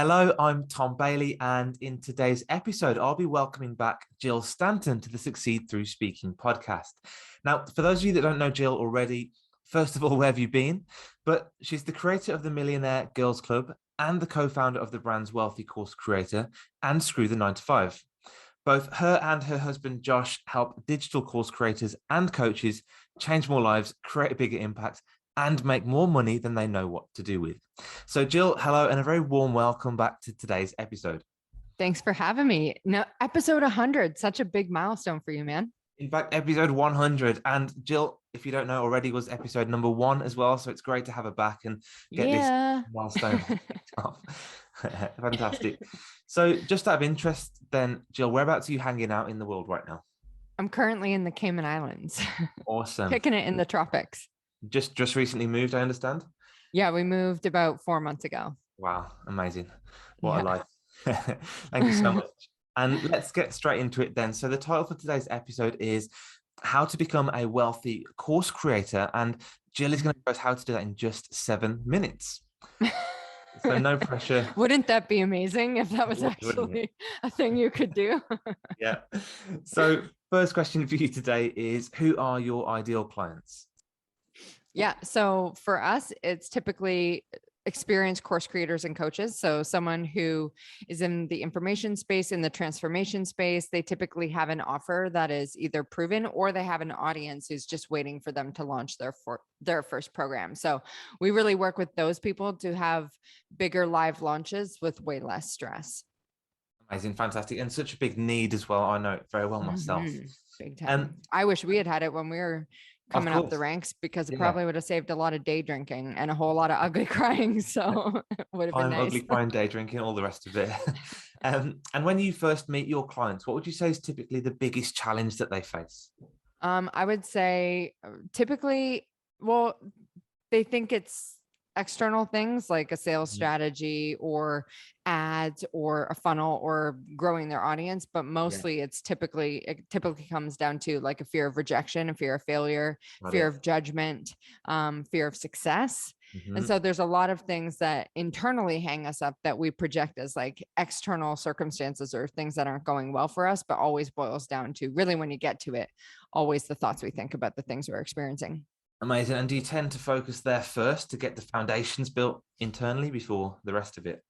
Hello, I'm Tom Bailey, and in today's episode, I'll be welcoming back Jill Stanton to the Succeed Through Speaking podcast. Now, for those of you that don't know Jill already, first of all, where have you been? But she's the creator of the Millionaire Girls Club and the co-founder of the brand's Wealthy Course Creator and Screw the 9 to 5. Both her and her husband, Josh, help digital course creators and coaches change more lives, create a bigger impact, and make more money than they know what to do with. So Jill, hello, and a very warm welcome back to today's episode. Thanks for having me. No, episode 100, such a big milestone for you, man. In fact, episode 100. And Jill, if you don't know already, was episode number 1 as well. So it's great to have her back and get this milestone off. Fantastic. So just out of interest then, Jill, whereabouts are you hanging out in the world right now? I'm currently in the Cayman Islands. Awesome. Kicking it in the tropics. Just recently moved, I understand? Yeah, we moved about 4 months ago. Wow, amazing. What a life. Thank you so much. And let's get straight into it then. So the title for today's episode is How to Become a Wealthy Course Creator. And Jill is going to show us how to do that in just 7 minutes. So no pressure. Wouldn't that be amazing if that was actually a thing you could do? Yeah. So first question for you today is, who are your ideal clients? Yeah. So for us, it's typically experienced course creators and coaches. So someone who is in the information space, in the transformation space, they typically have an offer that is either proven or they have an audience who's just waiting for them to launch their first program. So we really work with those people to have bigger live launches with way less stress. Amazing. Fantastic. And such a big need as well. I know it very well myself. Big time. I wish we had it when we were coming up the ranks, because it probably would have saved a lot of day drinking and a whole lot of ugly crying. So it would have been nice. Ugly crying, day drinking, all the rest of it. And when you first meet your clients, what would you say is typically the biggest challenge that they face? I would say typically, they think it's external things like a sales strategy or ads or a funnel or growing their audience, but mostly it typically comes down to like a fear of rejection, a fear of failure, fear of judgment, fear of success. And so there's a lot of things that internally hang us up that we project as like external circumstances or things that aren't going well for us, but always boils down to, really, when you get to it, always the thoughts we think about the things we're experiencing. Amazing. And do you tend to focus there first to get the foundations built internally before the rest of it?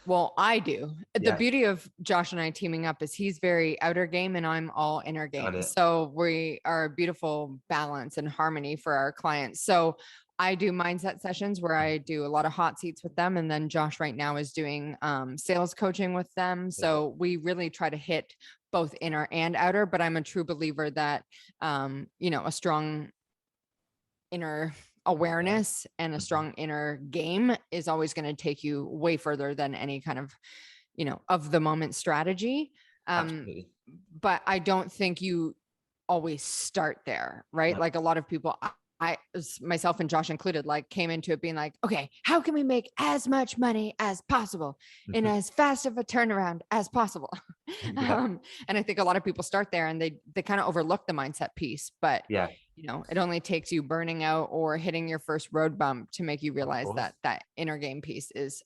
Well, I do. The beauty of Josh and I teaming up is he's very outer game and I'm all inner game. So we are a beautiful balance and harmony for our clients. So I do mindset sessions where I do a lot of hot seats with them. And then Josh right now is doing sales coaching with them. So we really try to hit both inner and outer, but I'm a true believer that, a strong inner awareness and a strong inner game is always going to take you way further than any kind of the moment strategy. But I don't think you always start there, right? Like a lot of people, I myself and Josh included, like came into it being like, okay, how can we make as much money as possible in as fast of a turnaround as possible? And I think a lot of people start there and they kind of overlook the mindset piece, but it only takes you burning out or hitting your first road bump to make you realize that inner game piece is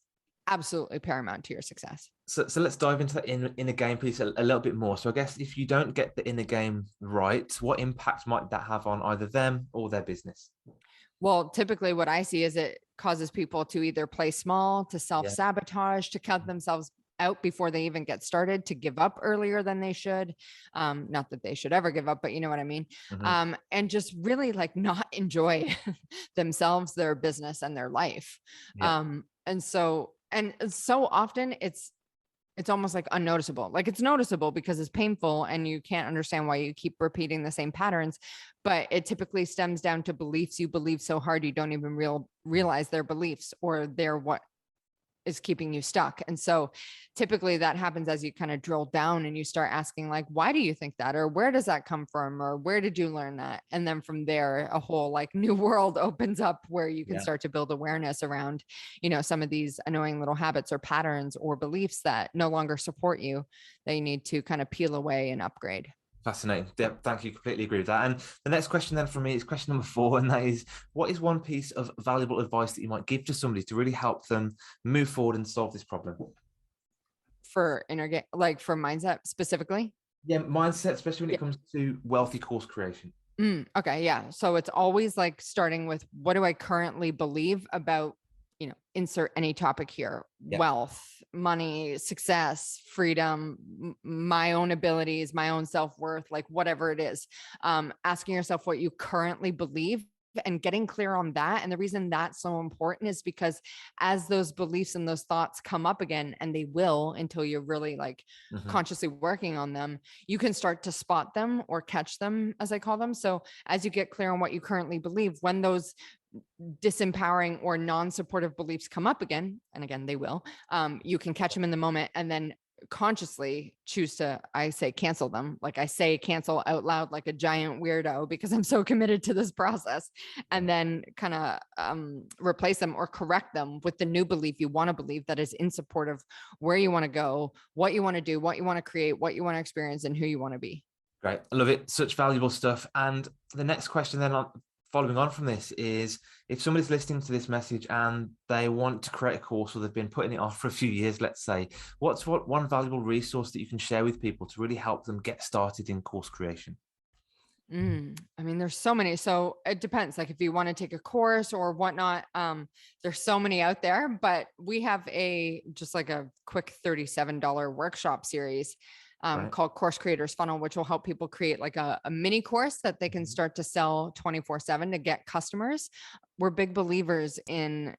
absolutely paramount to your success. So let's dive into that inner game piece a little bit more. So I guess if you don't get the inner game right, what impact might that have on either them or their business? Well, typically what I see is it causes people to either play small, to self-sabotage, to count themselves out before they even get started, to give up earlier than they should. Not that they should ever give up, but you know what I mean? And just really like not enjoy themselves, their business, and their life. And so often it's almost like unnoticeable. Like it's noticeable because it's painful and you can't understand why you keep repeating the same patterns, but it typically stems down to beliefs you believe so hard you don't even realize their beliefs, or they're what is keeping you stuck. And so typically that happens as you kind of drill down and you start asking like, why do you think that? Or where does that come from? Or where did you learn that? And then from there, a whole like new world opens up where you can start to build awareness around, some of these annoying little habits or patterns or beliefs that no longer support you, that you need to kind of peel away and upgrade. Fascinating. Thank you. Completely agree with that. And the next question then from me is question number 4. And that is, what is one piece of valuable advice that you might give to somebody to really help them move forward and solve this problem? for inner game, like for mindset specifically? Yeah, mindset, especially when it comes to wealthy course creation. Okay. Yeah. So it's always like starting with, what do I currently believe about, insert any topic here, wealth, money, success, freedom, my own abilities, my own self-worth, like whatever it is. Asking yourself what you currently believe and getting clear on that. And the reason that's so important is because as those beliefs and those thoughts come up again, and they will until you're really like consciously working on them, you can start to spot them or catch them, as I call them. So as you get clear on what you currently believe, when those disempowering or non-supportive beliefs come up again, and again, they will, you can catch them in the moment and then consciously choose to, I say, cancel them. Like I say, cancel out loud, like a giant weirdo, because I'm so committed to this process, and then kind of replace them or correct them with the new belief you want to believe that is in support of where you want to go, what you want to do, what you want to create, what you want to experience, and who you want to be. Great. I love it. Such valuable stuff. And the next question then following on from this is, if somebody's listening to this message and they want to create a course, or they've been putting it off for a few years, let's say, what's one valuable resource that you can share with people to really help them get started in course creation? I mean, there's so many. So it depends. Like if you want to take a course or whatnot, there's so many out there, but we have just like a quick $37 workshop series called Course Creators Funnel, which will help people create like a mini course that they can start to sell 24/7 to get customers. We're big believers in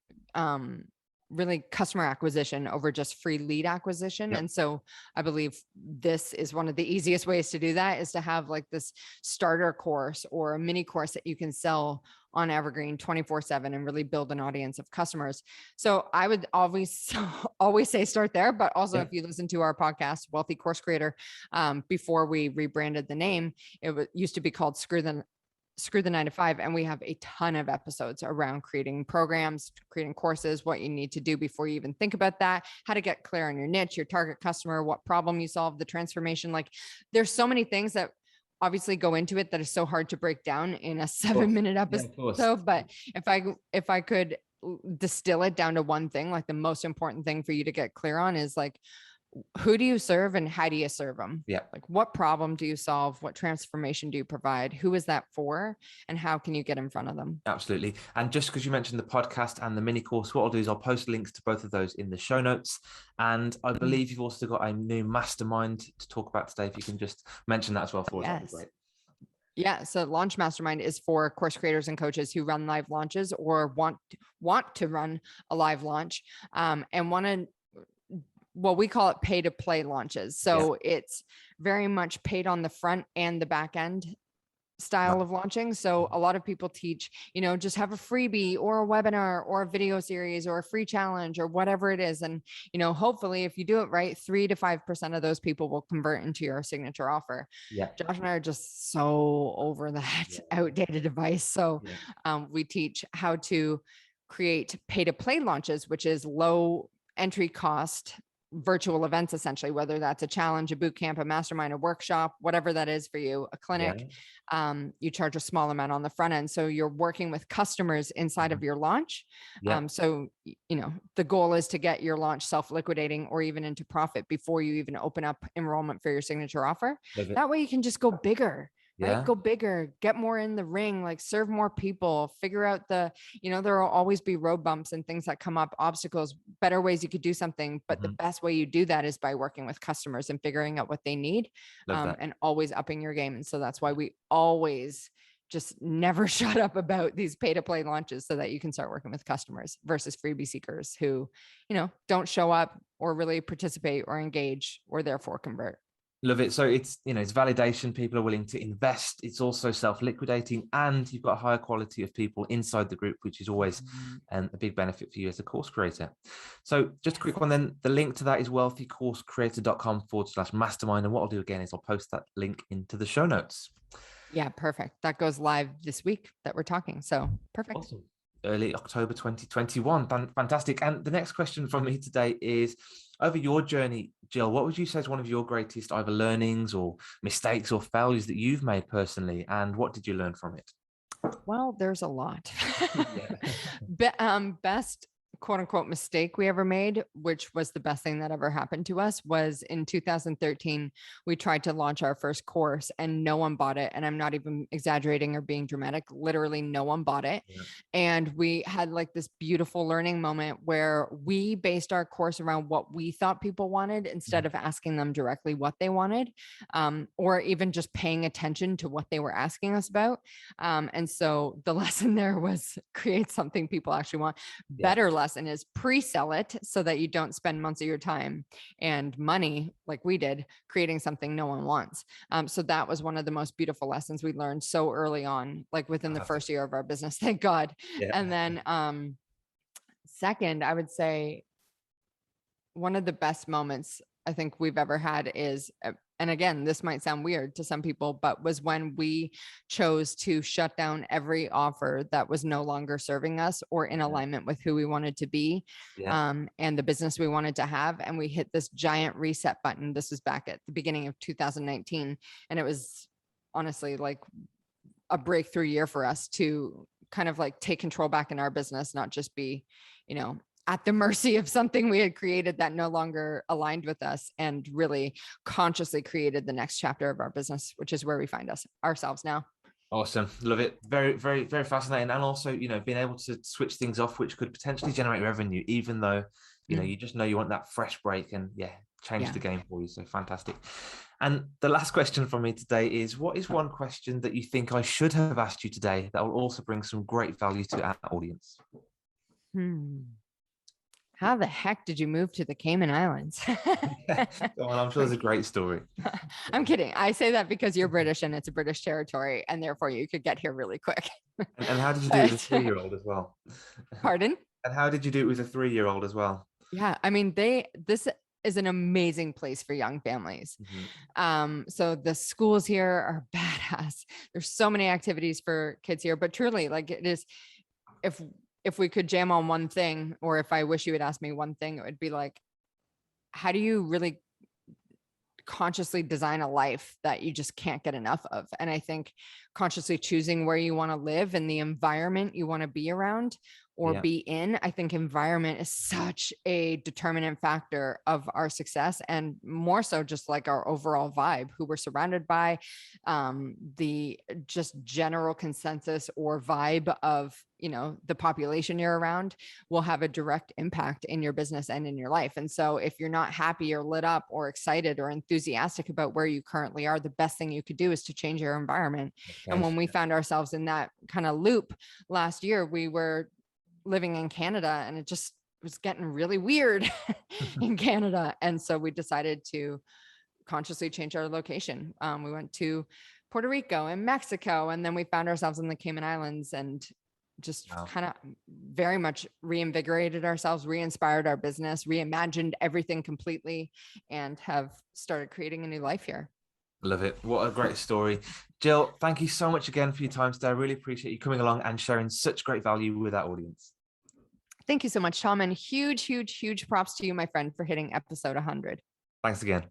really customer acquisition over just free lead acquisition. And so I believe this is one of the easiest ways to do that, is to have like this starter course or a mini course that you can sell on Evergreen 24/7 and really build an audience of customers. So I would always say start there, but also if you listen to our podcast, Wealthy Course Creator, before we rebranded the name, it used to be called Screw the 9 to 5. And we have a ton of episodes around creating programs, creating courses, what you need to do before you even think about that, how to get clear on your niche, your target customer, what problem you solve, the transformation. Like there's so many things that obviously go into it that is so hard to break down in a 7-minute episode. But if I could distill it down to one thing, like the most important thing for you to get clear on is like, who do you serve and how do you serve them? Like what problem do you solve? What transformation do you provide? Who is that for? And how can you get in front of them? Absolutely. And just because you mentioned the podcast and the mini course, what I'll do is I'll post links to both of those in the show notes. And I believe you've also got a new mastermind to talk about today. If you can just mention that as well for us, that'd be great. Yeah. So Launch Mastermind is for course creators and coaches who run live launches or want to run a live launch and want to, well, we call it pay to play launches. So it's very much paid on the front and the back end style of launching. So a lot of people teach, just have a freebie or a webinar or a video series or a free challenge or whatever it is. And, hopefully if you do it right, 3 to 5% of those people will convert into your signature offer. Josh and I are just so over that outdated device. So we teach how to create pay to play launches, which is low entry cost virtual events, essentially, whether that's a challenge, a boot camp, a mastermind, a workshop, whatever that is for you, a clinic. You charge a small amount on the front end. So you're working with customers inside of your launch. So, the goal is to get your launch self-liquidating or even into profit before you even open up enrollment for your signature offer. That way you can just go bigger. Right? Go bigger, get more in the ring, like serve more people, figure out there will always be road bumps and things that come up, obstacles, better ways you could do something. But the best way you do that is by working with customers and figuring out what they need and always upping your game. And so that's why we always just never shut up about these pay to play launches, so that you can start working with customers versus freebie seekers who, don't show up or really participate or engage or therefore convert. Love it. So it's, it's validation. People are willing to invest. It's also self-liquidating, and you've got a higher quality of people inside the group, which is always a big benefit for you as a course creator. So just a quick one then. The link to that is wealthycoursecreator.com/mastermind. And what I'll do again is I'll post that link into the show notes. Yeah, perfect. That goes live this week that we're talking. So perfect. Awesome. Early October 2021. Fantastic. And the next question from me today is, over your journey, Jill, what would you say is one of your greatest either learnings or mistakes or failures that you've made personally? And what did you learn from it? Well, there's a lot. Best quote unquote mistake we ever made, which was the best thing that ever happened to us, was in 2013, we tried to launch our first course and no one bought it. And I'm not even exaggerating or being dramatic. Literally no one bought it. Yeah. And we had like this beautiful learning moment where we based our course around what we thought people wanted instead of asking them directly what they wanted, or even just paying attention to what they were asking us about. And so the lesson there was create something people actually want. Better lesson is pre-sell it so that you don't spend months of your time and money like we did creating something no one wants. So that was one of the most beautiful lessons we learned so early on, like within the first year of our business, thank God. Yeah. And then second, I would say one of the best moments I think we've ever had is, and again, this might sound weird to some people, but was when we chose to shut down every offer that was no longer serving us or in alignment with who we wanted to be, and the business we wanted to have. And we hit this giant reset button. This was back at the beginning of 2019. And it was honestly like a breakthrough year for us to kind of like take control back in our business, not just be, at the mercy of something we had created that no longer aligned with us, and really consciously created the next chapter of our business, which is where we find ourselves now. Awesome. Love it. Very, very, very fascinating. And also, being able to switch things off, which could potentially generate revenue, even though, you just know you want that fresh break and change the game for you. So fantastic. And the last question from me today is, what is one question that you think I should have asked you today that will also bring some great value to our audience? How the heck did you move to the Cayman Islands? Well, I'm sure there's a great story. I'm kidding. I say that because you're British and it's a British territory, and therefore you could get here really quick. And how did you do it with a 3-year-old as well? Pardon? And how did you do it with a 3-year-old as well? Yeah, I mean, this is an amazing place for young families. So the schools here are badass. There's so many activities for kids here, but truly, like, it is, if we could jam on one thing, or if I wish you had asked me one thing, it would be like, how do you really consciously design a life that you just can't get enough of? And I think consciously choosing where you want to live and the environment you want to be around or be in, I think environment is such a determinant factor of our success, and more so just like our overall vibe, who we're surrounded by, the just general consensus or vibe of, the population you're around will have a direct impact in your business and in your life. And so if you're not happy or lit up or excited or enthusiastic about where you currently are, the best thing you could do is to change your environment. Okay. And when we found ourselves in that kind of loop last year, we were living in Canada and it just was getting really weird in Canada. And so we decided to consciously change our location. We went to Puerto Rico and Mexico, and then we found ourselves in the Cayman Islands, and just kind of very much reinvigorated ourselves, re-inspired our business, reimagined everything completely, and have started creating a new life here. Love it. What a great story. Jill, thank you so much again for your time today. I really appreciate you coming along and sharing such great value with our audience. Thank you so much, Tom, and huge, huge, huge props to you, my friend, for hitting episode 100. Thanks again.